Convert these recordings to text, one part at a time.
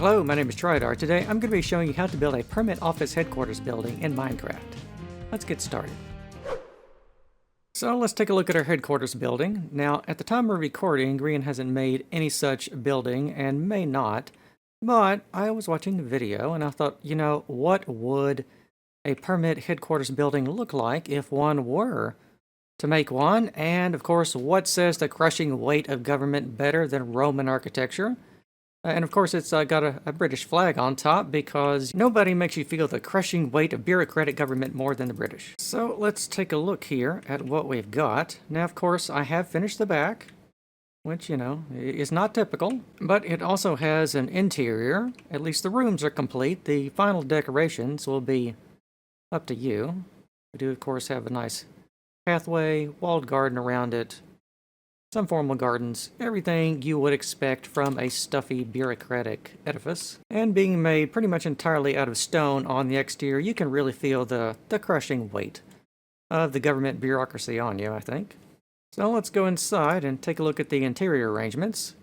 Hello, my name is Trydar. Today I'm going to be showing you how to build a permanent office headquarters building in Minecraft. Let's get started. So let's take a look at our headquarters building. Now, at the time of recording, Green hasn't made any such building and may not, but I was watching the video and I thought, what would a permanent headquarters building look like if one were to make one? And of course, what says the crushing weight of government better than Roman architecture? And of course, it's got a British flag on top because nobody makes you feel the crushing weight of bureaucratic government more than the British. So let's take a look here at what we've got. Now, of course, I have finished the back, which, is not typical, but it also has an interior. At least the rooms are complete. The final decorations will be up to you. We do, of course, have a nice pathway, walled garden around it, some formal gardens, everything you would expect from a stuffy, bureaucratic edifice. And being made pretty much entirely out of stone on the exterior, you can really feel the crushing weight of the government bureaucracy on you, I think. So let's go inside and take a look at the interior arrangements.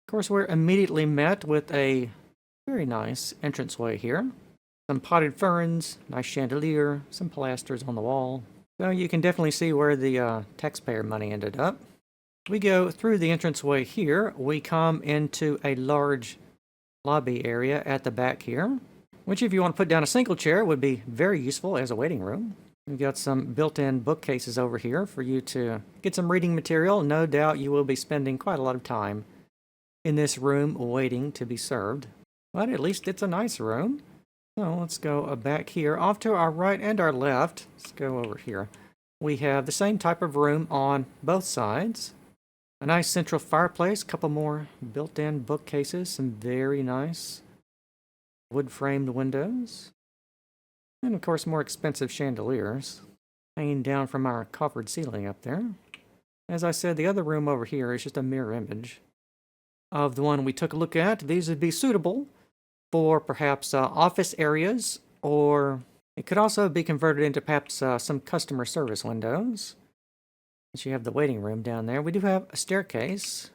Of course, we're immediately met with a very nice entranceway here. Some potted ferns, nice chandelier, some pilasters on the wall. So you can definitely see where the taxpayer money ended up. We go through the entranceway here. We come into a large lobby area at the back here, which if you want to put down a single chair would be very useful as a waiting room. We've got some built-in bookcases over here for you to get some reading material. No doubt you will be spending quite a lot of time in this room waiting to be served, but at least it's a nice room. So let's go back here. Off to our right and our left, let's go over here. We have the same type of room on both sides. A nice central fireplace, a couple more built-in bookcases, some very nice wood-framed windows, and of course more expensive chandeliers hanging down from our coffered ceiling up there. As I said, the other room over here is just a mirror image of the one we took a look at. These would be suitable for perhaps office areas, or it could also be converted into perhaps some customer service windows. You have the waiting room down there. We do have a staircase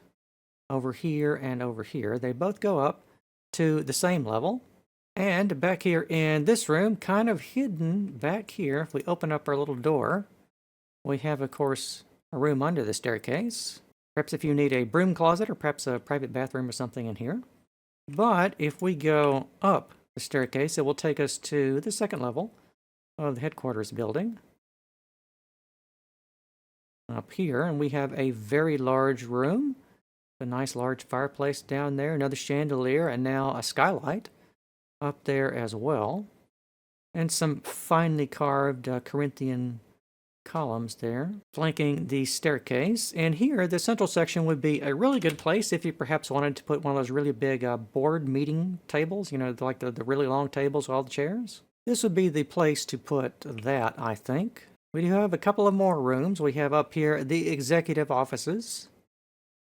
over here and over here. They both go up to the same level. And back here in this room, kind of hidden back here, if we open up our little door, we have, of course, a room under the staircase. Perhaps if you need a broom closet or perhaps a private bathroom or something in here. But if we go up the staircase, it will take us to the second level of the headquarters building. Up here, and we have a very large room, a nice large fireplace down there, another chandelier, and now a skylight up there as well, and some finely carved Corinthian columns there flanking the staircase. And here the central section would be a really good place if you perhaps wanted to put one of those really big board meeting tables, like the really long tables with all the chairs. This would be the place to put that, I think. We do have a couple of more rooms. We have up here the executive offices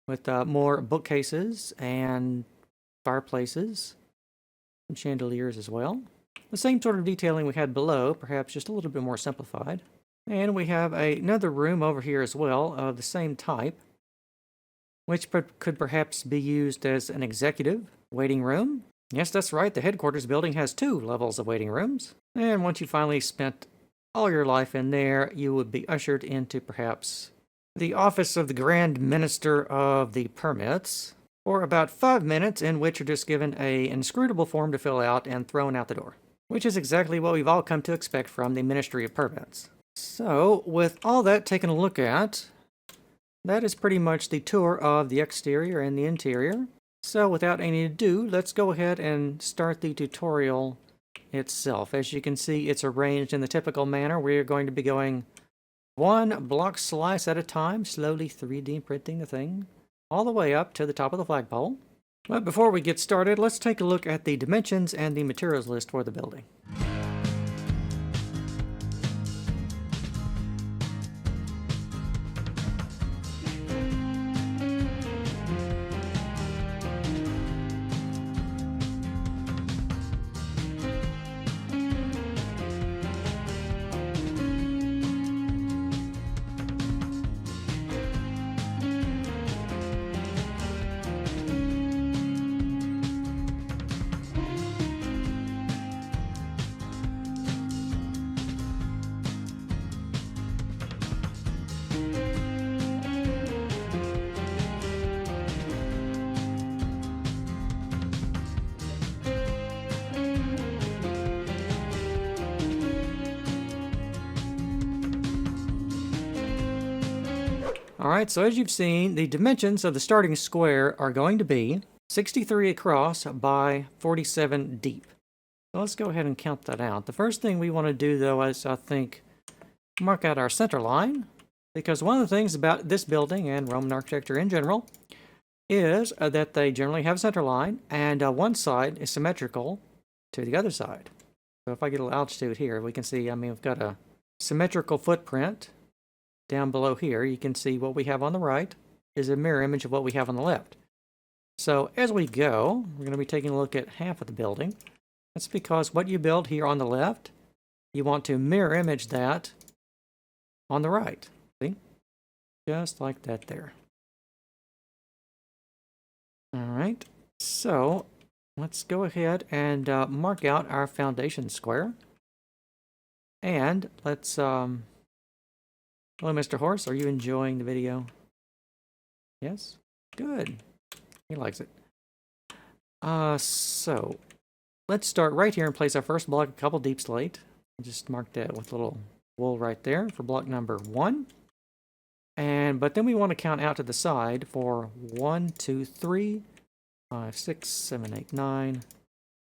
with more bookcases and fireplaces and chandeliers as well. The same sort of detailing we had below, perhaps just a little bit more simplified. And we have another room over here as well of the same type, which could perhaps be used as an executive waiting room. Yes, that's right. The headquarters building has 2 levels of waiting rooms. And once you finally spent all your life in there, you would be ushered into perhaps the office of the Grand Minister of the Permits for about 5 minutes, in which you're just given an inscrutable form to fill out and thrown out the door, which is exactly what we've all come to expect from the Ministry of Permits. So, with all that taken a look at, that is pretty much the tour of the exterior and the interior. So, without any ado, let's go ahead and start the tutorial itself. As you can see, it's arranged in the typical manner. We're going to be going 1 block slice at a time, slowly 3D printing the thing all the way up to the top of the flagpole. But before we get started, let's take a look at the dimensions and the materials list for the building. Alright, so as you've seen, the dimensions of the starting square are going to be 63 across by 47 deep. So let's go ahead and count that out. The first thing we want to do, though, is I think mark out our center line, because one of the things about this building and Roman architecture in general is that they generally have a center line, and one side is symmetrical to the other side. So if I get a little altitude here, we can see, we've got a symmetrical footprint down below here. You can see what we have on the right is a mirror image of what we have on the left. So as we go, we're going to be taking a look at half of the building. That's because what you build here on the left, you want to mirror image that on the right. See? Just like that there. All right. So let's go ahead and mark out our foundation square. And let's... Hello, Mr. Horse. Are you enjoying the video? Yes? Good. He likes it. So let's start right here and place our first block of cobbled deep slate. Just mark that with a little wool right there for block number 1. But then we want to count out to the side for 1, 2, 3, 5, 6, 7, 8, 9,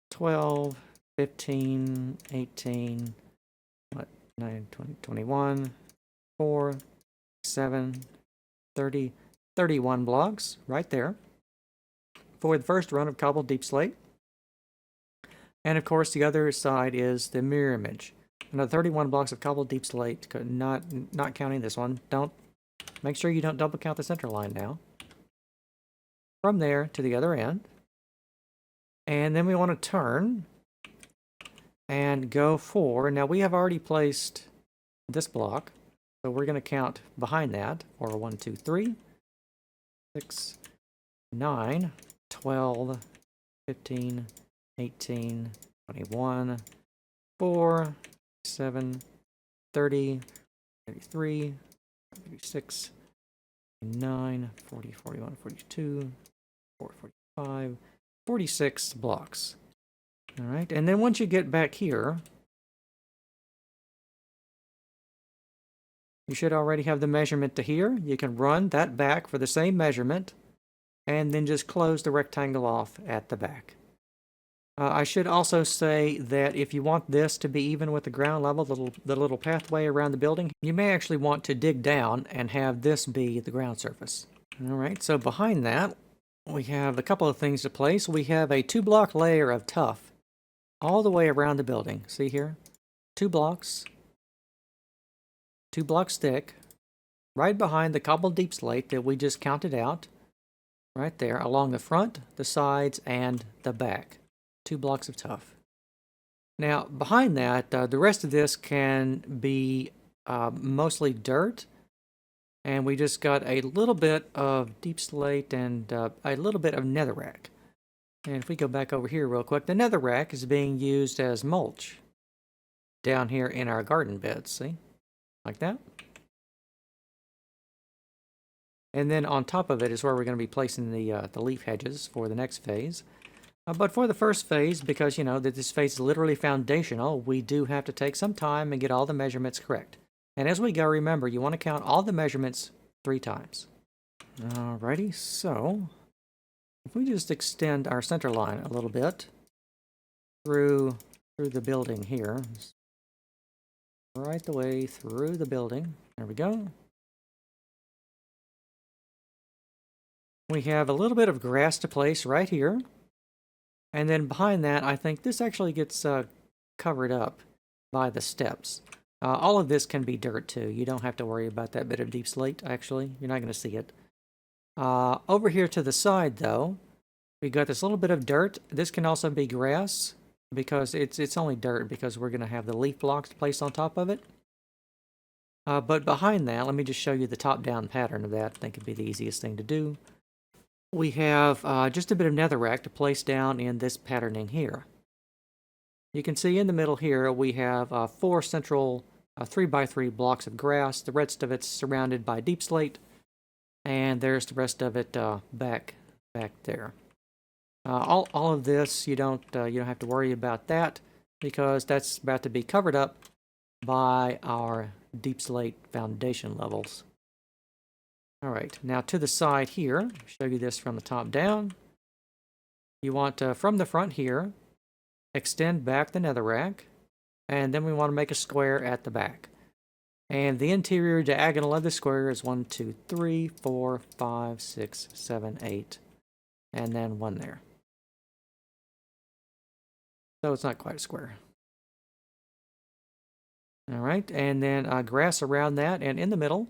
12, 15, 18, 9, 20, 21, 4, 7, 30, 31 blocks right there for the first run of cobbled deep slate. And of course, the other side is the mirror image. Another 31 blocks of cobbled deep slate, not counting this one. Make sure you don't double count the center line now. From there to the other end. And then we want to turn and go for, now we have already placed this block, so we're going to count behind that for 1, 2, 3, 6, 9, 12, 15, 18, 21, 4, 7, 30, 33, 36, 39, 40, 41, 42, 45, 46 blocks. All right, and then once you get back here, you should already have the measurement to here. You can run that back for the same measurement, and then just close the rectangle off at the back. I should also say that if you want this to be even with the ground level, the little pathway around the building, you may actually want to dig down and have this be the ground surface. All right, so behind that, we have a couple of things to place. We have a 2-block layer of tuff all the way around the building. See here? 2 blocks. 2 blocks thick, right behind the cobbled deep slate that we just counted out. Right there, along the front, the sides, and the back. 2 blocks of tuff. Now, behind that, the rest of this can be mostly dirt. And we just got a little bit of deep slate and a little bit of netherrack. And if we go back over here real quick, the netherrack is being used as mulch down here in our garden beds, see? Like that. And then on top of it is where we're going to be placing the leaf hedges for the next phase. But for the first phase, because you know that this phase is literally foundational, we do have to take some time and get all the measurements correct. And as we go, remember, you want to count all the measurements 3 times. Alrighty, so if we just extend our center line a little bit through the building here, right the way through the building. There we go. We have a little bit of grass to place right here. And then behind that, I think this actually gets covered up by the steps. All of this can be dirt too. You don't have to worry about that bit of deep slate, actually. You're not going to see it. Over here to the side, though, we got this little bit of dirt. This can also be grass, because it's only dirt, because we're going to have the leaf blocks placed on top of it. But behind that, let me just show you the top-down pattern of that. I think it'd be the easiest thing to do. We have just a bit of netherrack to place down in this patterning here. You can see in the middle here we have 4 central 3x3 blocks of grass. The rest of it's surrounded by deep slate, and there's the rest of it back there. All of this, you don't have to worry about that, because that's about to be covered up by our deep slate foundation levels. All right, now to the side here, show you this from the top down. You want to, from the front here, extend back the netherrack, and then we want to make a square at the back. And the interior diagonal of the square is 1, 2, 3, 4, 5, 6, 7, 8, and then 1 there. So it's not quite a square. All right, and then grass around that, and in the middle,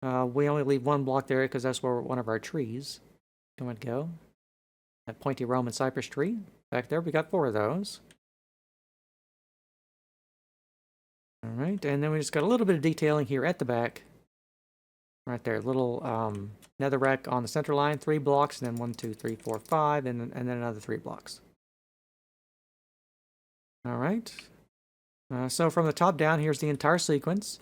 we only leave 1 block there because that's where one of our trees would go. That pointy Roman cypress tree. Back there, we got 4 of those. All right, and then we just got a little bit of detailing here at the back. Right there, little netherrack on the center line, 3 blocks, and then 1, 2, 3, 4, 5, and then another 3 blocks. All right. So from the top down, here's the entire sequence.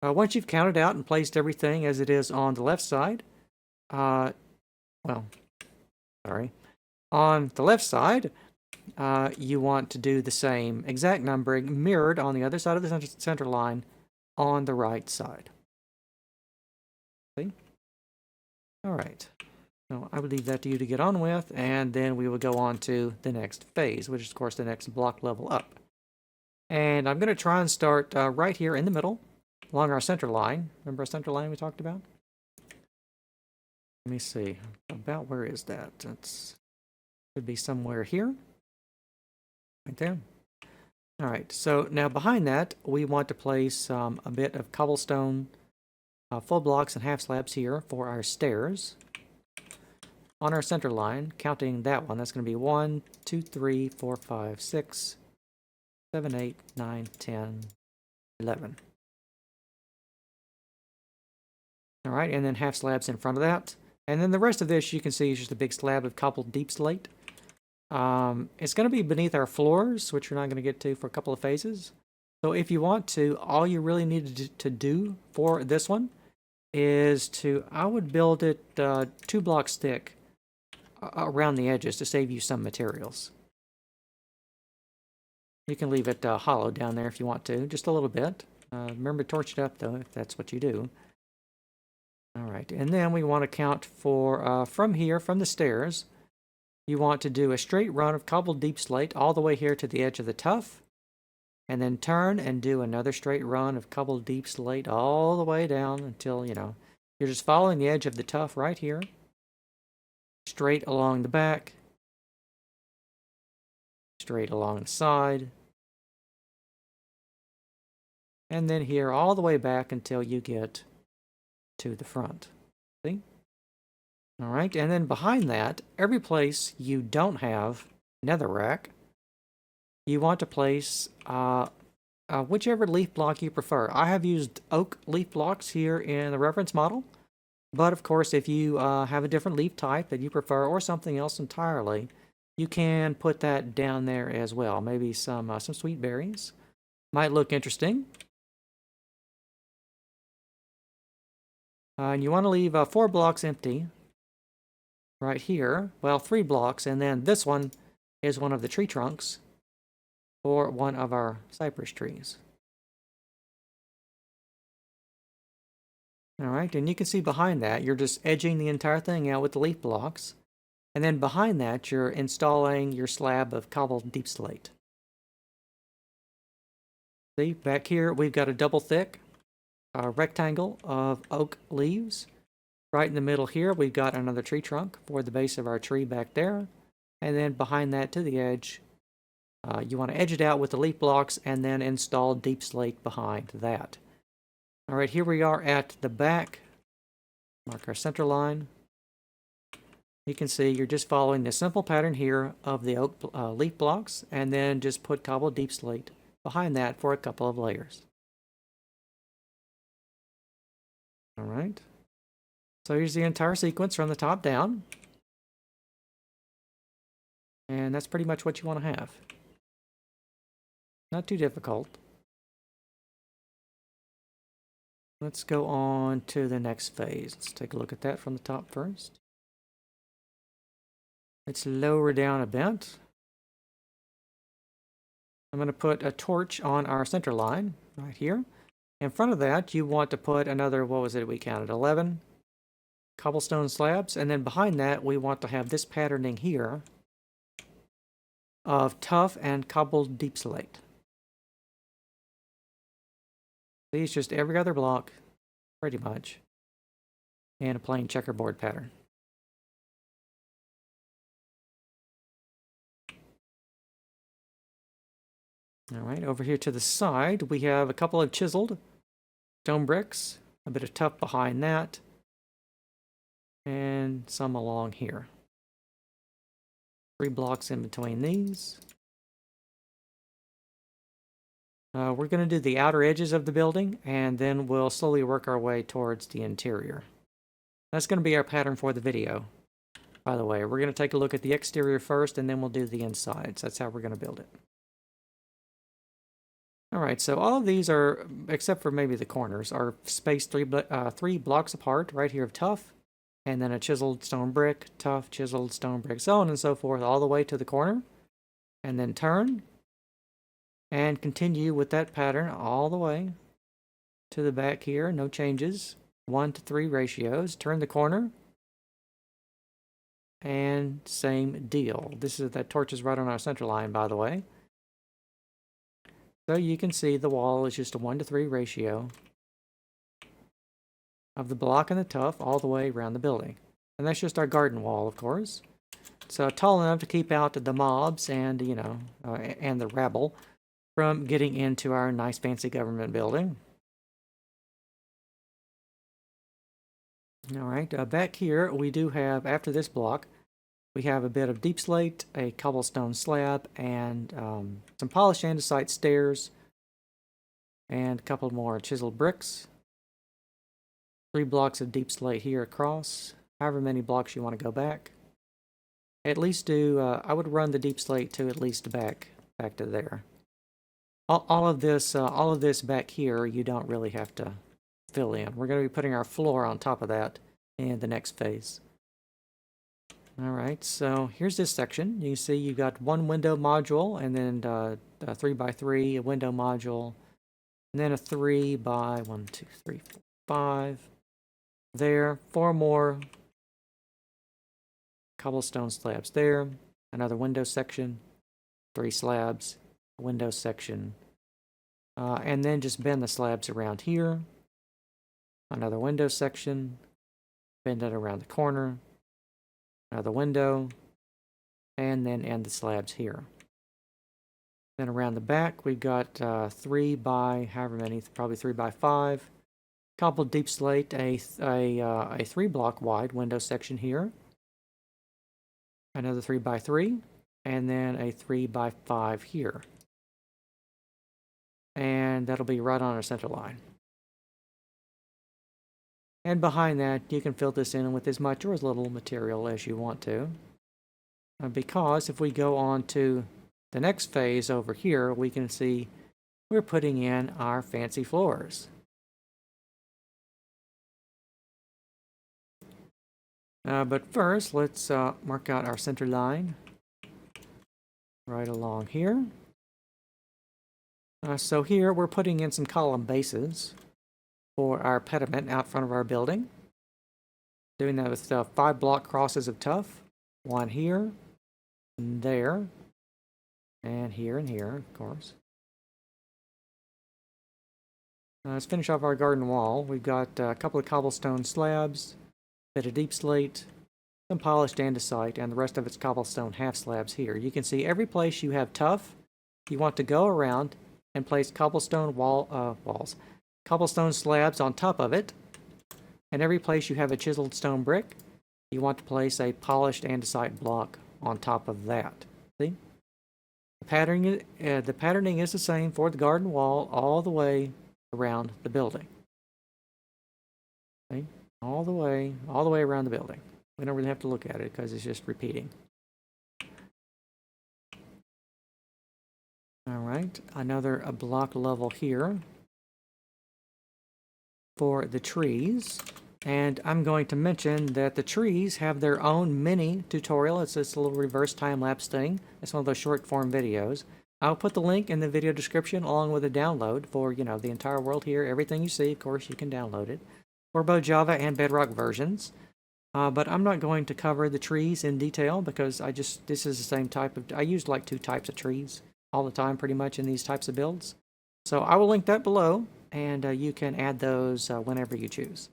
Once you've counted out and placed everything as it is on the left side, on the left side, you want to do the same exact numbering mirrored on the other side of the center line on the right side. See? All right. So I would leave that to you to get on with, and then we will go on to the next phase, which is, of course, the next block level up. And I'm going to try and start right here in the middle, along our center line. Remember our center line we talked about? Let me see. About where is that? That should be somewhere here. Right there. All right. So now behind that, we want to place a bit of cobblestone full blocks and half slabs here for our stairs. On our center line, counting that one, that's going to be 1, 2, 3, 4, 5, 6, 7, 8, 9, 10, 11. All right, and then half slabs in front of that. And then the rest of this, you can see, is just a big slab of cobbled deep slate. It's going to be beneath our floors, which we're not going to get to for a couple of phases. So if you want to, all you really need to do for this one is to, I would build it 2 blocks thick around the edges to save you some materials. You can leave it hollow down there if you want to, just a little bit. Remember to torch it up, though, if that's what you do. All right, and then we want to count for, from here, from the stairs, you want to do a straight run of cobbled deep slate all the way here to the edge of the tuff, and then turn and do another straight run of cobbled deep slate all the way down until, you're just following the edge of the tuff right here, straight along the back, straight along the side, and then here all the way back until you get to the front. See? All right, and then behind that, every place you don't have netherrack, you want to place whichever leaf block you prefer. I have used oak leaf blocks here in the reference model, but of course, if you have a different leaf type that you prefer or something else entirely, you can put that down there as well. Maybe some sweet berries. Might look interesting. And you want to leave 4 blocks empty right here. Well, 3 blocks, and then this one is one of the tree trunks for one of our cypress trees. All right, and you can see behind that, you're just edging the entire thing out with the leaf blocks. And then behind that, you're installing your slab of cobbled deep slate. See, back here, we've got a double thick rectangle of oak leaves. Right in the middle here, we've got another tree trunk for the base of our tree back there. And then behind that to the edge, you want to edge it out with the leaf blocks and then install deep slate behind that. All right, here we are at the back. Mark our center line. You can see you're just following the simple pattern here of the oak leaf blocks, and then just put cobbled deep slate behind that for a couple of layers. All right. So here's the entire sequence from the top down. And that's pretty much what you want to have. Not too difficult. Let's go on to the next phase. Let's take a look at that from the top first. Let's lower down a bit. I'm going to put a torch on our center line right here. In front of that, you want to put another, what was it we counted, 11 cobblestone slabs, and then behind that we want to have this patterning here of tough and cobbled deep slate. These just every other block, pretty much, and a plain checkerboard pattern. All right, over here to the side, we have a couple of chiseled stone bricks, a bit of tough behind that, and some along here. 3 blocks in between these. We're going to do the outer edges of the building, and then we'll slowly work our way towards the interior. That's going to be our pattern for the video, by the way. We're going to take a look at the exterior first, and then we'll do the insides. That's how we're going to build it. Alright, so all of these are, except for maybe the corners, are spaced 3 blocks apart, right here of tough, and then a chiseled stone brick, tough, chiseled stone brick, so on and so forth, all the way to the corner, and then turn, and continue with that pattern all the way to the back here, no changes, 1:3 ratios, turn the corner, and same deal. That torch is right on our center line, by the way. So you can see the wall is just a 1:3 ratio of the block and the tough all the way around the building. And that's just our garden wall, of course. So tall enough to keep out the mobs and, and the rabble from getting into our nice fancy government building. All right, back here we do have, after this block, we have a bit of deep slate, a cobblestone slab, and some polished andesite stairs, and a couple more chiseled bricks. 3 blocks of deep slate here across, however many blocks you want to go back. At least do, I would run the deep slate to at least back to there. All of this back here, you don't really have to fill in. We're going to be putting our floor on top of that in the next phase. Alright, so here's this section. You can see you've got 1 window module, and then a 3x3 window module, and then a 3 by 1, 2, 3, 4, 5. There, 4 more cobblestone slabs there, another window section, 3 slabs, window section, and then just bend the slabs around here, another window section, bend it around the corner, another window, and then end the slabs here. Then around the back, we've got 3 by however many, probably 3 by 5, cobbled deep slate, a 3 block wide window section here, another 3 by 3, and then a 3 by 5 here. And that'll be right on our center line. And behind that, you can fill this in with as much or as little material as you want to. Because if we go on to the next phase over here, we can see we're putting in our fancy floors. But first, let's mark out our center line right along here. So here we're putting in some column bases for our pediment out front of our building. Doing that with 5 block crosses of tough. 1 here, and there, and here, of course. Let's finish off our garden wall. We've got a couple of cobblestone slabs, a bit of deep slate, some polished andesite, and the rest of its cobblestone half slabs here. You can see every place you have tough, you want to go around and place cobblestone cobblestone slabs on top of it, and every place you have a chiseled stone brick, you want to place a polished andesite block on top of that. See? The patterning is the same for the garden wall all the way around the building. See? All the way around the building. We don't really have to look at it because it's just repeating. All right, another block level here for the trees. And I'm going to mention that the trees have their own mini tutorial. It's this little reverse time-lapse thing. It's one of those short form videos. I'll put the link in the video description along with a download for, the entire world here. Everything you see, of course, you can download it for both Java and Bedrock versions. But I'm not going to cover the trees in detail because this is the same type of, I used like 2 types of trees all the time pretty much in these types of builds. So I will link that below, and you can add those whenever you choose.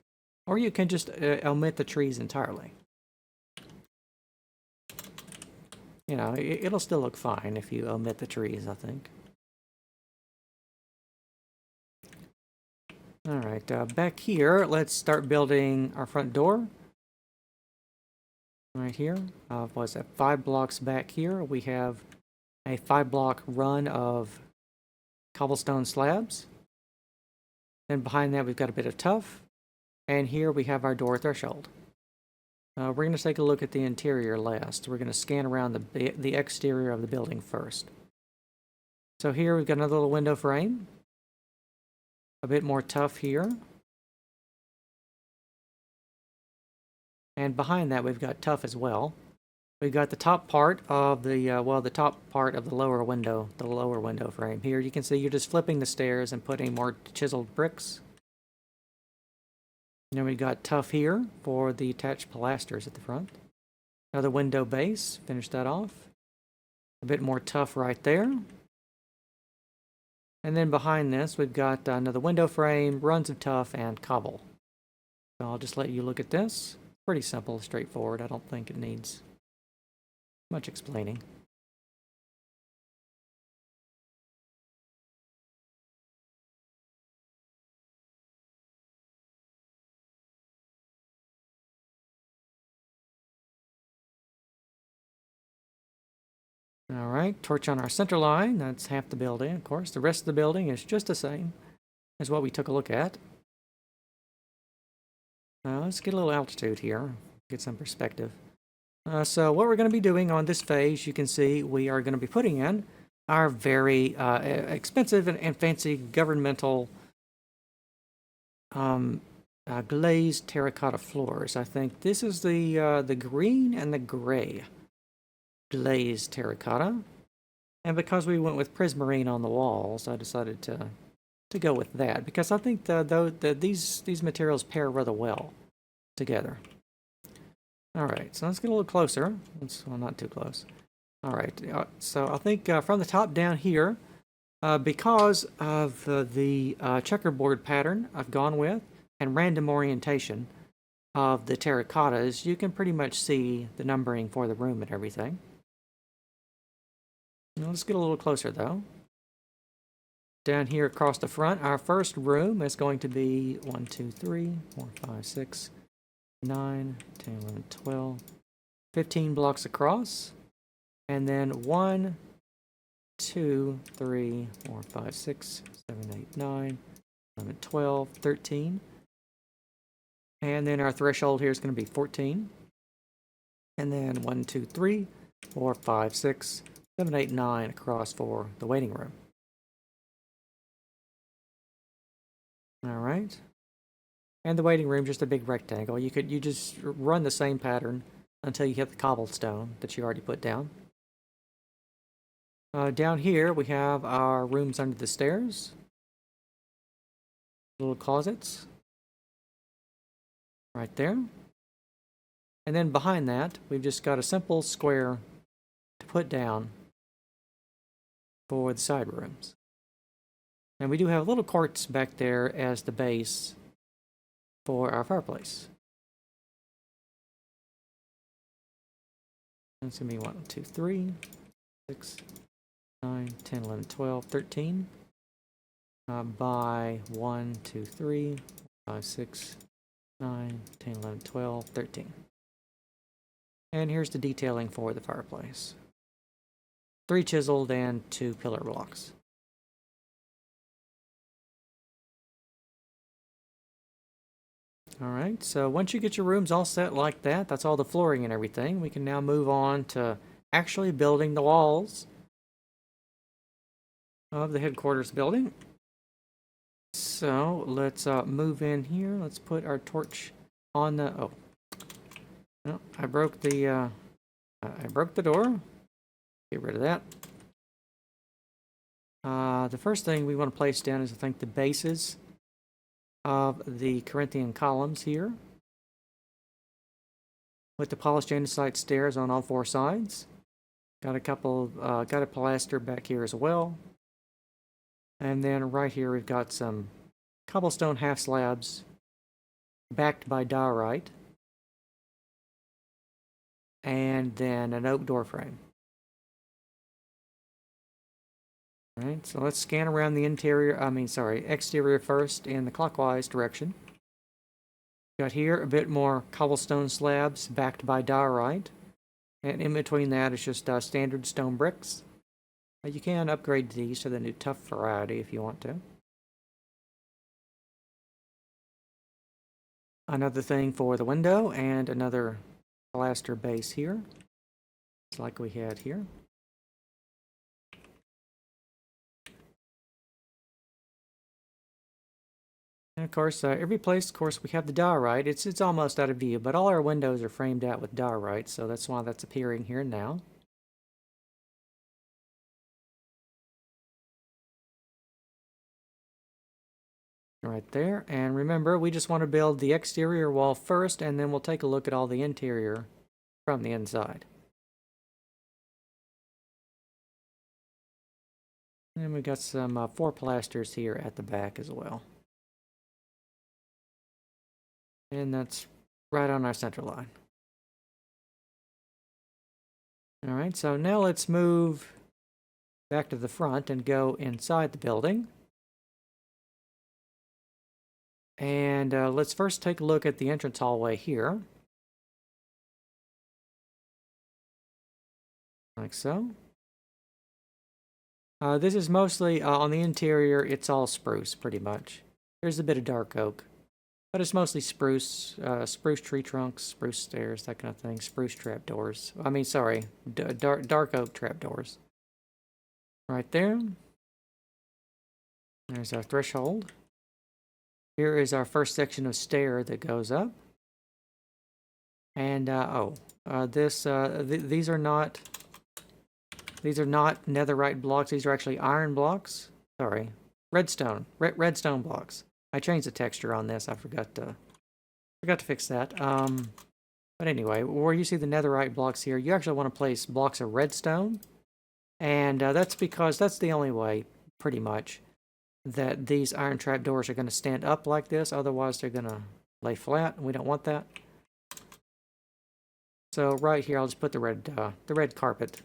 Or you can just omit the trees entirely. You know, it'll still look fine if you omit the trees, I think. All right, back here, let's start building our front door. Right here, was that 5 blocks back here? We have a 5-block run of cobblestone slabs. Then behind that, we've got a bit of tuff. And here we have our door threshold. We're going to take a look at the interior last. We're going to scan around the exterior of the building first. So here we've got another little window frame. A bit more tuff here. And behind that, we've got tuff as well. We've got the top part of the, the top part of the lower window frame. Here you can see you're just flipping the stairs and putting more chiseled bricks. And then we got tuff here for the attached pilasters at the front. Another window base, finish that off. A bit more tuff right there. And then behind this, we've got another window frame, runs of tuff, and cobble. So I'll just let you look at this. Pretty simple, straightforward. I don't think it needs much explaining. All right, torch on our center line. That's half the building, of course. The rest of the building is just the same as what we took a look at. Let's get a little altitude here, get some perspective. So what we're going to be doing on this phase, you can see we are going to be putting in our very expensive and fancy governmental glazed terracotta floors. I think this is the green and the gray glazed terracotta. And because we went with prismarine on the walls, I decided to go with that because I think these materials pair rather well together. All right, so let's get a little closer. Well, not too close. All right, so I think from the top down here, because of the checkerboard pattern I've gone with and random orientation of the terracottas, you can pretty much see the numbering for the room and everything. Now, let's get a little closer though. Down here across the front, our first room is going to be 1, 2, 3, 4, 5, 6, 9, 10, 11, 12, 15 blocks across. And then 1, 2, 3, 4, 5, 6, 7, 8, 9, 11, 12, 13. And then our threshold here is going to be 14. And then 1, 2, 3, 4, 5, 6, 7, 8, 9 across for the waiting room. All right. And the waiting room, just a big rectangle. You just run the same pattern until you hit the cobblestone that you already put down. Down here, we have our rooms under the stairs. Little closets. Right there. And then behind that, we've just got a simple square to put down for the side rooms. And we do have little courts back there as the base for our fireplace. That's going to be 1, 2, 3, 6, 9, 10, 11, 12, 13. By 1, 2, 3, 5, 6, 9, 10, 11, 12, 13. And here's the detailing for the fireplace. 3 chiseled and 2 pillar blocks. All right, so once you get your rooms all set like that, that's all the flooring and everything, we can now move on to actually building the walls of the headquarters building. So let's move in here. Let's put our torch on the, oh, no, I broke the door. Get rid of that. The first thing we want to place down is, I think, the bases of the Corinthian columns here. with the polished andesite stairs on all four sides. Got a pilaster back here as well. And then right here we've got some cobblestone half slabs backed by diorite. And then an oak door frame. Alright, so let's scan around the exterior first in the clockwise direction. Got here a bit more cobblestone slabs backed by diorite. And in between that is just standard stone bricks. You can upgrade these to the new tough variety if you want to. Another thing for the window and another pilaster base here. It's like we had here. And of course, every place, of course, we have the diorite. It's almost out of view, but all our windows are framed out with diorite, so that's why that's appearing here now. Right there. And remember, we just want to build the exterior wall first, and then we'll take a look at all the interior from the inside. And we got some 4 pilasters here at the back as well. And that's right on our center line. Alright, so now let's move back to the front and go inside the building. And let's first take a look at the entrance hallway here. Like so. This is mostly, on the interior, it's all spruce, pretty much. There's a bit of dark oak. But it's mostly spruce, spruce tree trunks, spruce stairs, that kind of thing. Spruce trapdoors. Dark oak trapdoors. Right there. There's our threshold. Here is our first section of stair that goes up. And, these are not netherite blocks. These are actually iron blocks. Sorry, redstone blocks. I changed the texture on this. I forgot to fix that. But anyway, where you see the netherite blocks here, you actually want to place blocks of redstone. And that's because that's the only way, pretty much, that these iron trapdoors are going to stand up like this. Otherwise, they're going to lay flat, and we don't want that. So right here, I'll just put the red carpet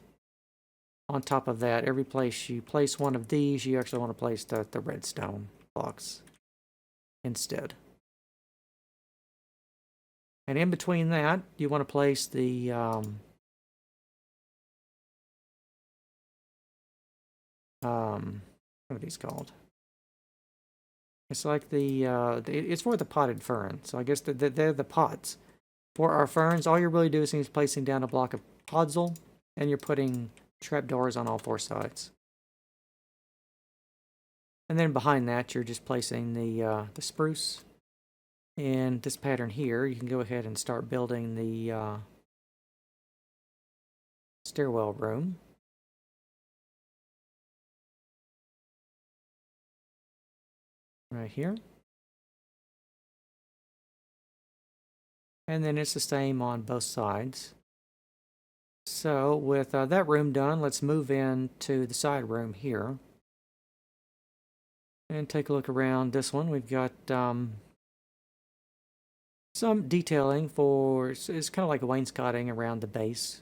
on top of that. Every place you place one of these, you actually want to place the redstone blocks instead. And in between that, you want to place the what are these called? It's like it's for the potted fern. So I guess they're the pots. For our ferns, all you're really doing is placing down a block of podzol, and you're putting trapdoors on all 4 sides. And then behind that, you're just placing the spruce. In this pattern here, you can go ahead and start building the stairwell room. Right here. And then it's the same on both sides. So with that room done, let's move into the side room here. And take a look around this one. We've got some detailing for, it's kind of like a wainscoting around the base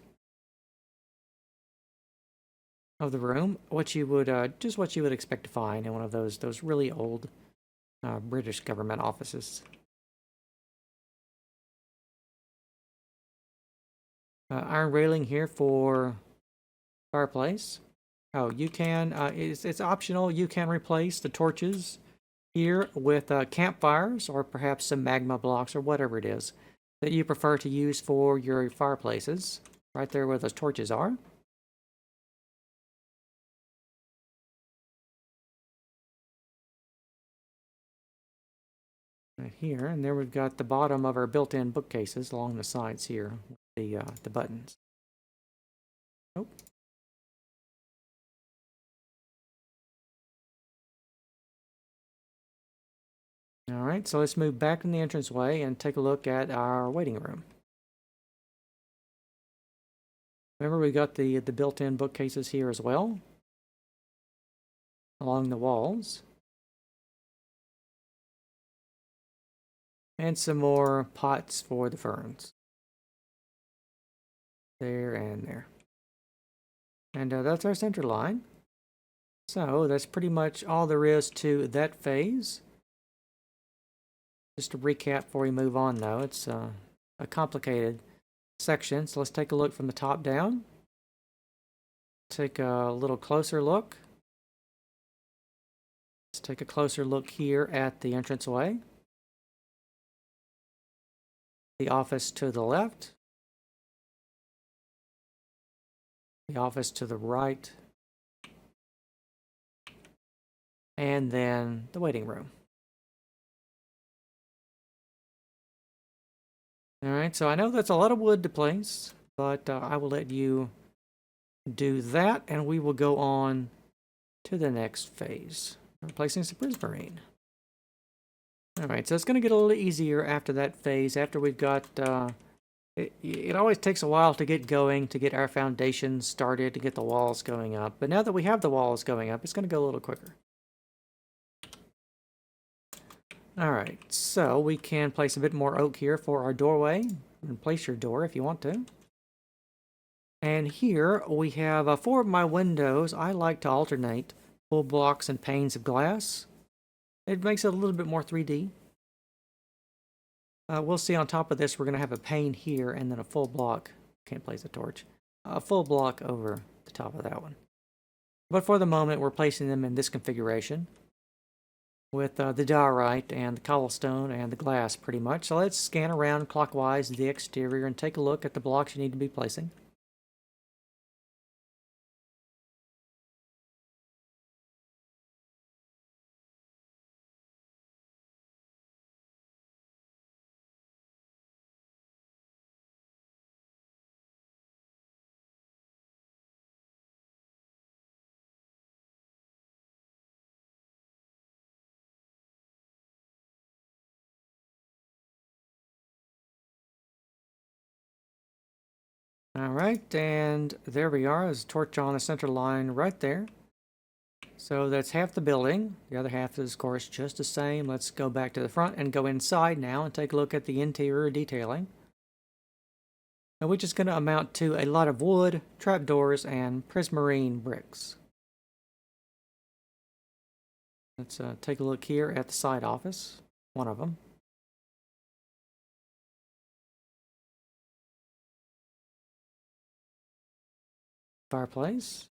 of the room. What you would, just what you would expect to find in one of those really old British government offices. Iron railing here for fireplace. Oh, you can, it's optional. You can replace the torches here with campfires or perhaps some magma blocks or whatever it is that you prefer to use for your fireplaces. Right there where those torches are. Right here, and there we've got the bottom of our built-in bookcases along the sides here, with the buttons. Oh. All right, so let's move back in the entranceway and take a look at our waiting room. Remember, we got the built-in bookcases here as well, along the walls. And some more pots for the ferns. There and there. And that's our center line. So that's pretty much all there is to that phase. Just to recap before we move on, though, it's a complicated section. So let's take a look from the top down. Take a little closer look. Let's take a closer look here at the entranceway. The office to the left. The office to the right. And then the waiting room. Alright, so I know that's a lot of wood to place, but I will let you do that, and we will go on to the next phase. Replacing some prismarine. Alright, so it's going to get a little easier after that phase, after we've got... It always takes a while to get going, to get our foundations started, to get the walls going up. But now that we have the walls going up, it's going to go a little quicker. Alright, so we can place a bit more oak here for our doorway. And place your door if you want to. And here we have 4 of my windows. I like to alternate full blocks and panes of glass. It makes it a little bit more 3D. We'll see on top of this we're going to have a pane here and then a full block. Can't place a torch. A full block over the top of that one. But for the moment we're placing them in this configuration. With the diorite and the cobblestone and the glass pretty much. So let's scan around clockwise the exterior and take a look at the blocks you need to be placing. Alright, and there we are. There's a torch on the center line right there. So that's half the building. The other half is, of course, just the same. Let's go back to the front and go inside now and take a look at the interior detailing. Now, which is going to amount to a lot of wood, trapdoors, and prismarine bricks. Let's take a look here at the side office, one of them. Fireplace.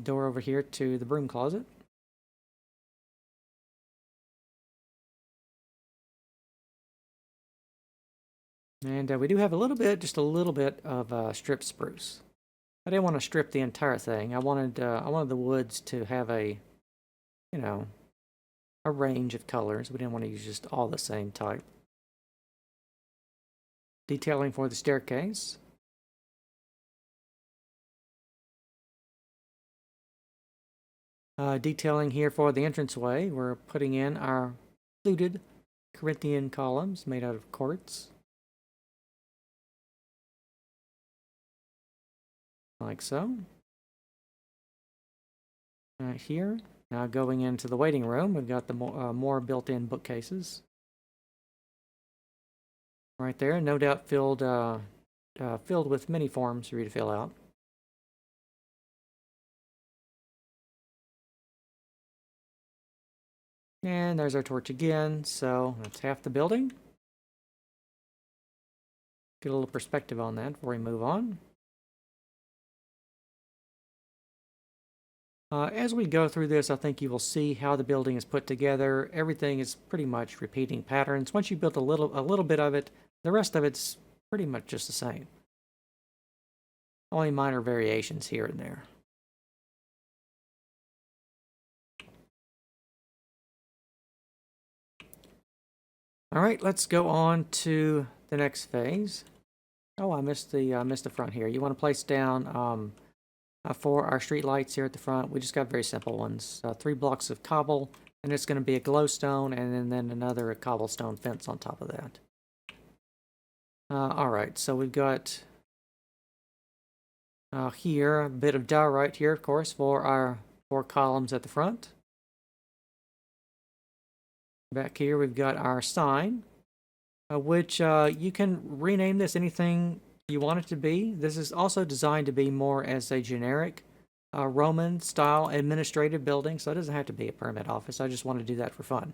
Door over here to the broom closet. And we do have a little bit, just a little bit of strip spruce. I didn't want to strip the entire thing. I wanted the woods to have a, you know, a range of colors. We didn't want to use just all the same type. Detailing for the staircase. Detailing here for the entranceway. We're putting in our fluted Corinthian columns made out of quartz. Like so. Right here. Now going into the waiting room, we've got the more built-in bookcases. Right there, no doubt filled with many forms for you to fill out. And there's our torch again, so that's half the building. Get a little perspective on that before we move on. As we go through this, I think you will see how the building is put together. Everything is pretty much repeating patterns. Once you build a little bit of it, the rest of it's pretty much just the same. Only minor variations here and there. All right, let's go on to the next phase. Oh, I missed the front here. You want to place down for our street lights here at the front. We just got very simple ones. 3 blocks of cobble, and it's going to be a glowstone, and then another cobblestone fence on top of that. Alright, so we've got here a bit of diorite here, of course, for our 4 columns at the front. Back here we've got our sign, which you can rename this anything you want it to be. This is also designed to be more as a generic Roman style administrative building, so it doesn't have to be a permit office. I just want to do that for fun.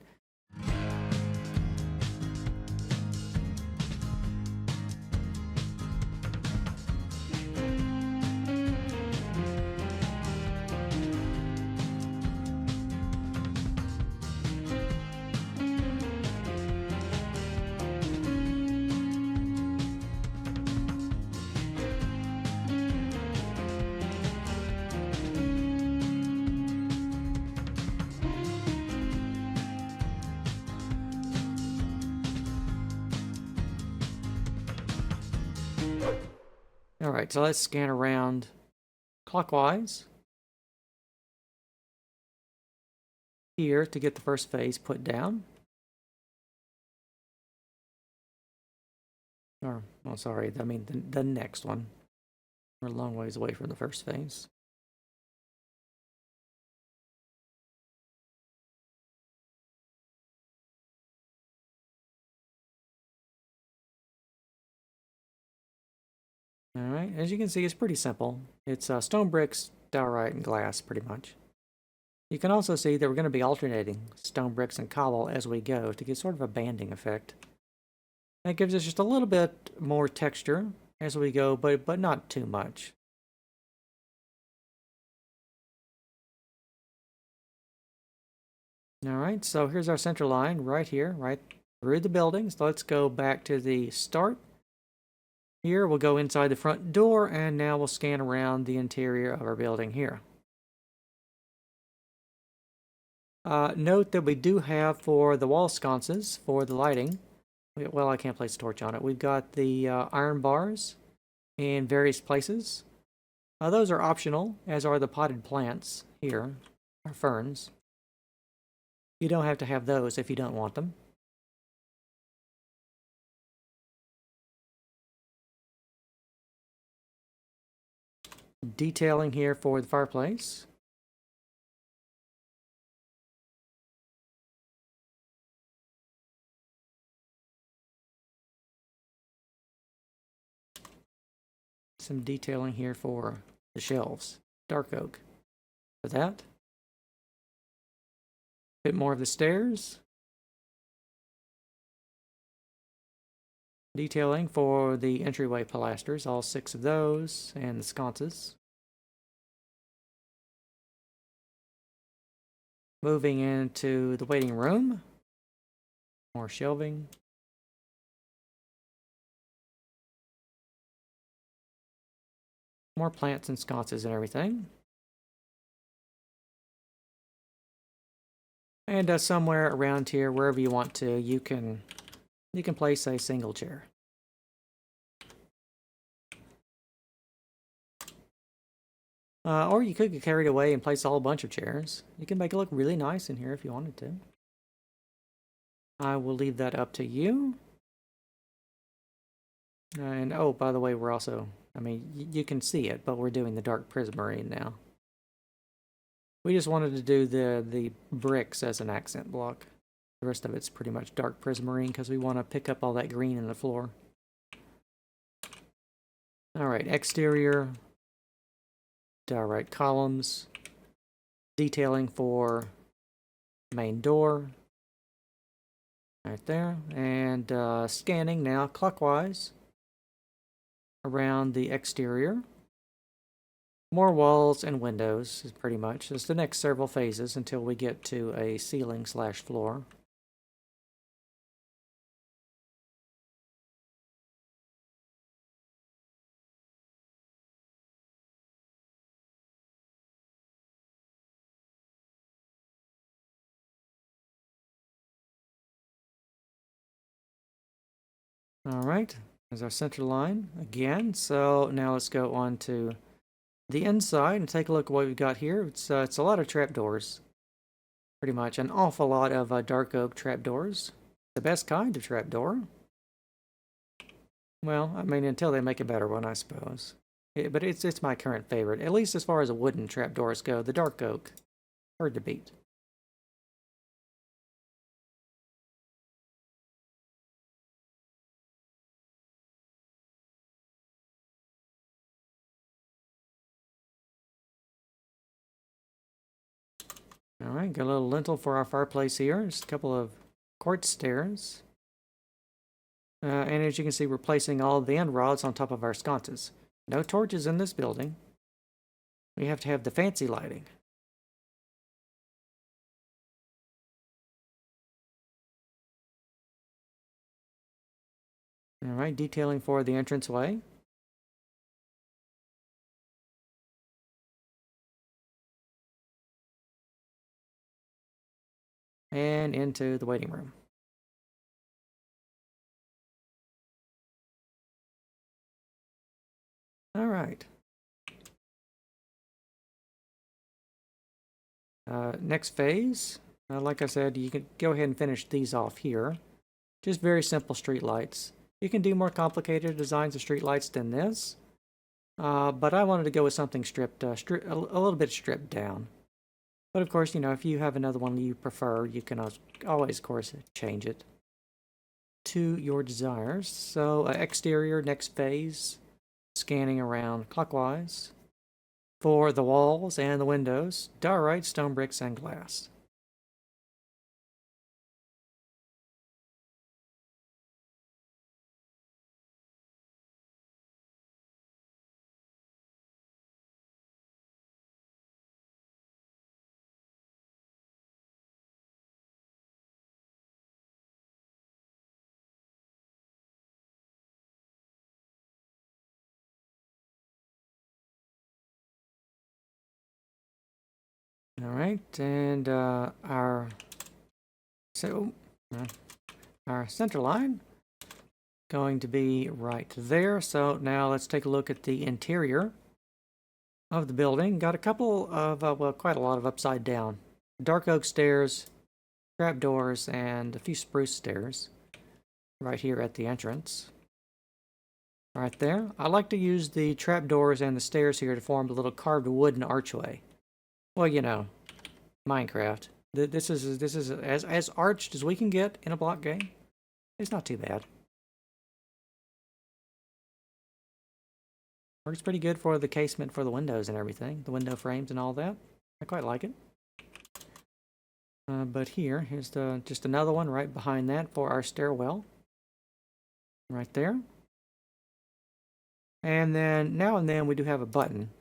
Alright, so let's scan around clockwise here to get the first phase put down. Or, well, sorry, I mean the next one. We're a long ways away from the first phase. Alright, as you can see, it's pretty simple. It's stone bricks, diorite, and glass, pretty much. You can also see that we're going to be alternating stone bricks and cobble as we go to get sort of a banding effect. That gives us just a little bit more texture as we go, but not too much. Alright, so here's our center line right here, right through the building. So let's go back to the start. Here we'll go inside the front door, and now we'll scan around the interior of our building here. Note that we do have for the wall sconces for the lighting. Well, I can't place a torch on it. We've got the iron bars in various places. Those are optional, as are the potted plants here, or ferns. You don't have to have those if you don't want them. Detailing here for the fireplace. Some detailing here for the shelves. Dark oak. For that. Bit more of the stairs. Detailing for the entryway pilasters, all 6 of those, and the sconces. Moving into the waiting room. More shelving. More plants and sconces and everything. And somewhere around here, wherever you want to, you can place a single chair. Or you could get carried away and place a whole bunch of chairs. You can make it look really nice in here if you wanted to. I will leave that up to you. And oh, by the way, we're also, I mean, you can see it, but we're doing the dark prismarine now. We just wanted to do the bricks as an accent block. The rest of it's pretty much dark prismarine because we want to pick up all that green in the floor. Alright, exterior. Diorite columns. Detailing for main door. Right there. And scanning now clockwise around the exterior. More walls and windows is pretty much just the next several phases until we get to a ceiling / floor. Alright, there's our center line again. So now let's go on to the inside and take a look at what we've got here. It's a lot of trapdoors. Pretty much an awful lot of dark oak trapdoors. The best kind of trapdoor. Well, I mean, until they make a better one, I suppose. But it's my current favorite, at least as far as the wooden trapdoors go. The dark oak, hard to beat. All right, got a little lintel for our fireplace here. Just a couple of quartz stairs. And as you can see, we're placing all the end rods on top of our sconces. No torches in this building. We have to have the fancy lighting. All right, detailing for the entranceway. And into the waiting room. All right. Next phase, like I said, you can go ahead and finish these off here. Just very simple street lights. You can do more complicated designs of street lights than this, but I wanted to go with something a little bit stripped down. But of course, you know, if you have another one you prefer, you can always, of course, change it to your desires. So, exterior, next phase, scanning around clockwise. For the walls and the windows, diorite, stone bricks, and glass. All right, and so uh, our center line going to be right there. So now let's take a look at the interior of the building. Got a couple of well, quite a lot of upside down dark oak stairs, trapdoors, and a few spruce stairs right here at the entrance. Right there. I like to use the trapdoors and the stairs here to form a little carved wooden archway. Well, you know, Minecraft. This is as arched as we can get in a block game. It's not too bad. Works pretty good for the casement for the windows and everything, the window frames and all that. I quite like it. But here's just another one right behind that for our stairwell. Right there. And then now and then we do have a button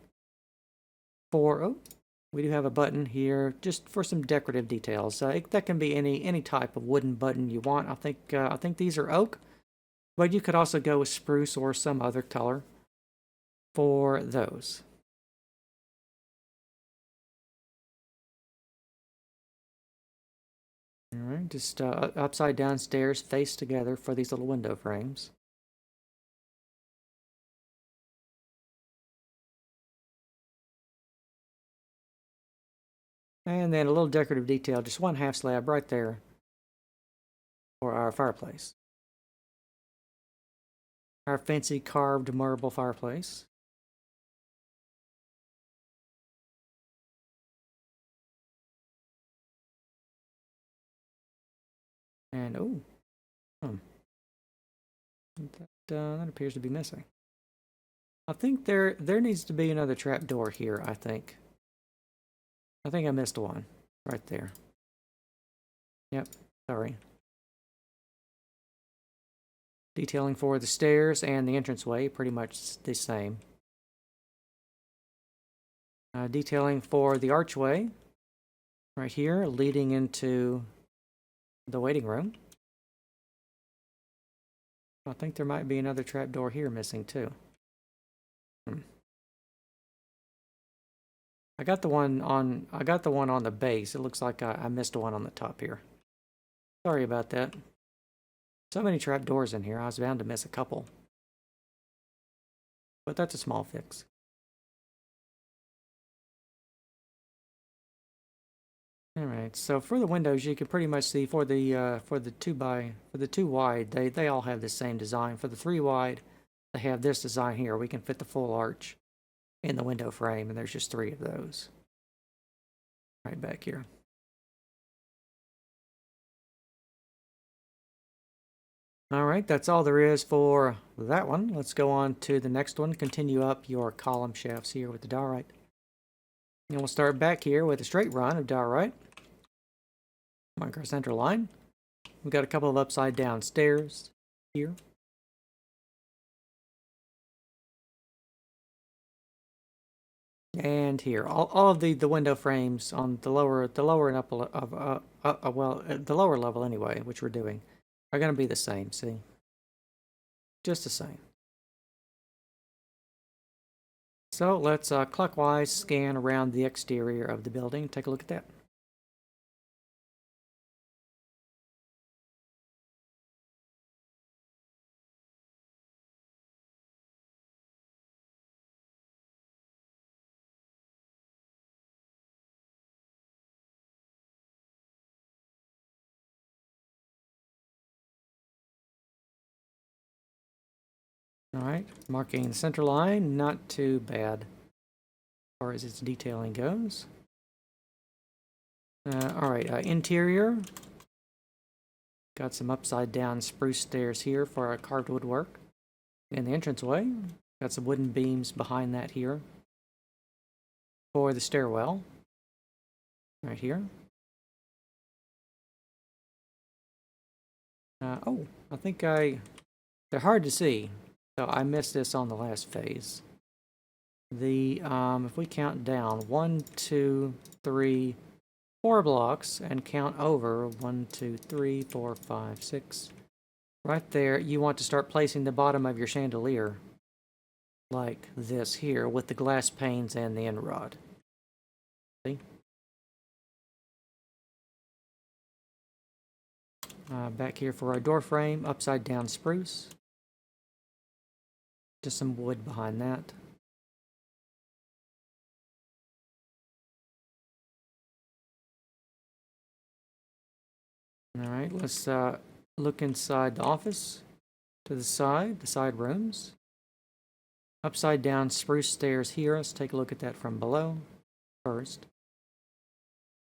we do have a button here just for some decorative details. That can be any type of wooden button you want. I think these are oak, but you could also go with spruce or some other color for those. All right, just upside down stairs face together for these little window frames. And then a little decorative detail, just one half slab right there for our fireplace. Our fancy carved marble fireplace. And that appears to be missing. I think there needs to be another trap door here, I think. I think I missed one right there. Yep, sorry. Detailing for the stairs and the entranceway, pretty much the same. Detailing for the archway, right here, leading into the waiting room. I think there might be another trap door here missing too. I got the one on the base. It looks like I missed one on the top here. Sorry about that. So many trap doors in here, I was bound to miss a couple. But that's a small fix. All right, so for the windows, you can pretty much see for the two wide, they all have the same design. For the 3 wide, they have this design here. We can fit the full arch in the window frame, and there's just 3 of those right back here. All right, that's all there is for that one. Let's go on to the next one. Continue up your column shafts here with the diorite. And we'll start back here with a straight run of diorite. Mark our center line. We've got a couple of upside down stairs here. And here, all of the window frames on the lower and upper of the lower level anyway, which we're doing, are going to be the same. See, just the same. So let's clockwise scan around the exterior of the building. Take a look at that. All right, marking the center line, not too bad as far as its detailing goes. All right, interior. Got some upside down spruce stairs here for our carved woodwork. In the entranceway, got some wooden beams behind that here for the stairwell. Right here. Oh, I think they're hard to see, so I missed this on the last phase. If we count down 1, 2, 3, 4 blocks and count over 1, 2, 3, 4, 5, 6. Right there, you want to start placing the bottom of your chandelier like this here with the glass panes and the end rod. See? Back here for our door frame, upside down spruce. Just some wood behind that. All right, let's look inside the office to the side rooms. Upside down spruce stairs here. Let's take a look at that from below first.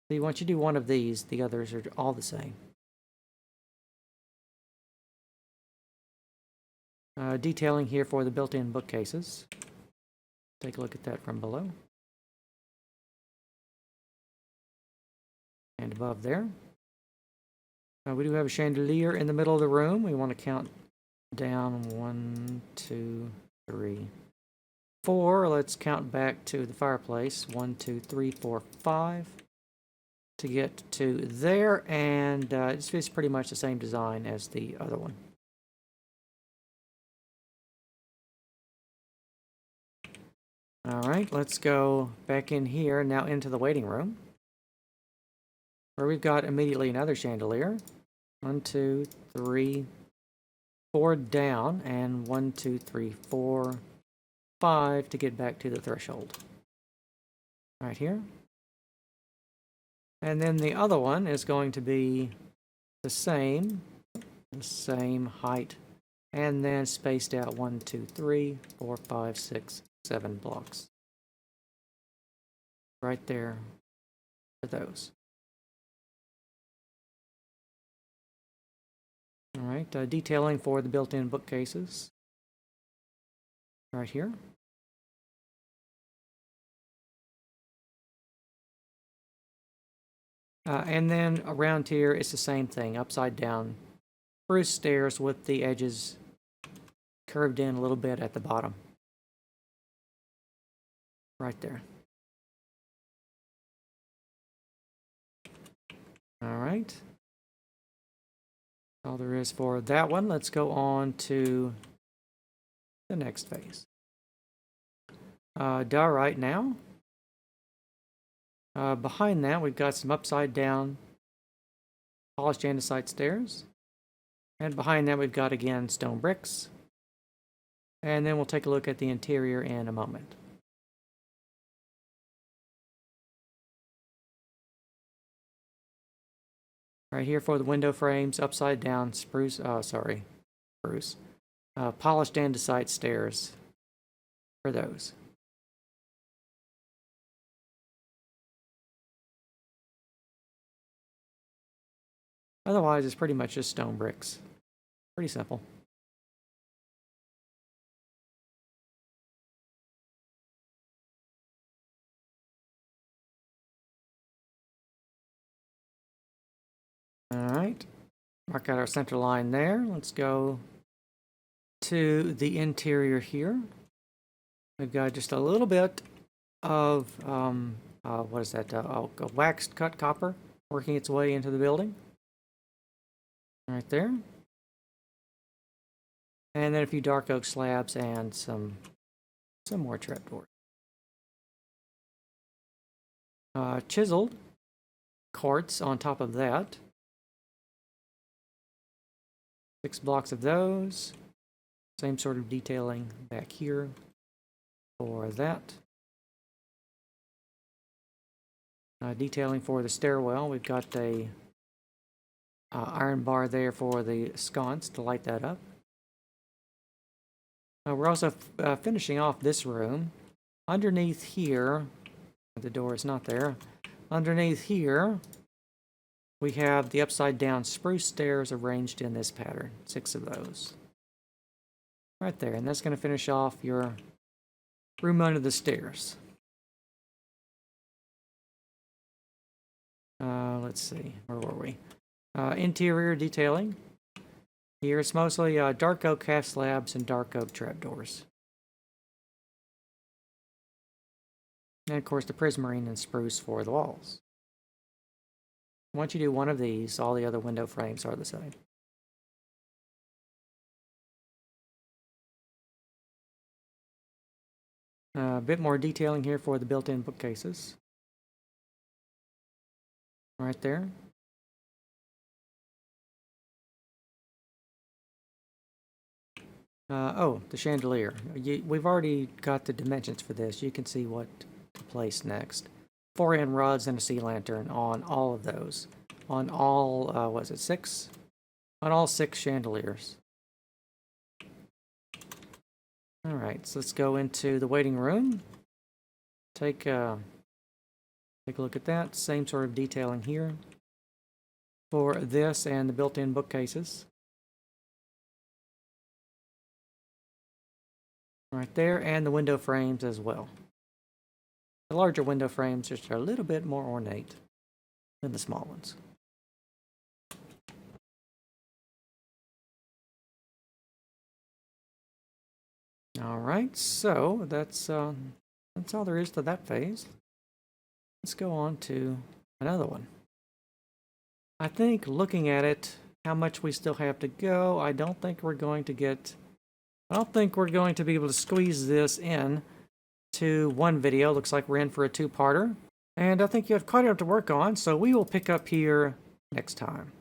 See, once you do one of these, the others are all the same. Detailing here for the built-in bookcases. Take a look at that from below. And above there. We do have a chandelier in the middle of the room. We want to count down 1, 2, 3, 4. Let's count back to the fireplace. 1, 2, 3, 4, 5. To get to there, and it's pretty much the same design as the other one. All right, let's go back in here, now into the waiting room, where we've got immediately another chandelier. 1, 2, 3, 4 down, and 1, 2, 3, 4, 5 to get back to the threshold. Right here. And then the other one is going to be the same height, and then spaced out 1, 2, 3, 4, 5, 6, 7 blocks. Right there for those. All right, detailing for the built-in bookcases. Right here. And then around here, it's the same thing, upside down spruce stairs with the edges curved in a little bit at the bottom. Right there. All right. All there is for that one. Let's go on to the next phase. Diorite now. Behind that, we've got some upside down polished andesite stairs. And behind that, we've got, again, stone bricks. And then we'll take a look at the interior in a moment. Right here for the window frames, upside down spruce, spruce, polished andesite stairs for those. Otherwise, it's pretty much just stone bricks. Pretty simple. Alright, mark out our center line there. Let's go to the interior here. We've got just a little bit of, what is that, waxed cut copper working its way into the building. Right there. And then a few dark oak slabs and some more trapdoors. Chiseled quartz on top of that. 6 blocks of those. Same sort of detailing back here for that. Detailing for the stairwell, we've got a iron bar there for the sconce to light that up. We're also finishing off this room. Underneath here, the door is not there. Underneath here, we have the upside down spruce stairs arranged in this pattern. 6 of those. Right there, and that's going to finish off your room under the stairs. Let's see, where were we? Interior detailing. Here it's mostly dark oak half slabs and dark oak trapdoors. And of course the prismarine and spruce for the walls. Once you do one of these, all the other window frames are the same. A bit more detailing here for the built-in bookcases. Right there. Oh, the chandelier. We've already got the dimensions for this. You can see what to place next. 4-end rods and a sea lantern on all of those. On all, was it 6? On all 6 chandeliers. Alright, so let's go into the waiting room. Take a look at that. Same sort of detailing here for this and the built-in bookcases. Right there, and the window frames as well. The larger window frames just are a little bit more ornate than the small ones. Alright, so that's all there is to that phase. Let's go on to another one. I think looking at it, how much we still have to go, I don't think we're going to be able to squeeze this in to one video. Looks like we're in for a 2-parter. And I think you have quite a bit to work on, so we will pick up here next time.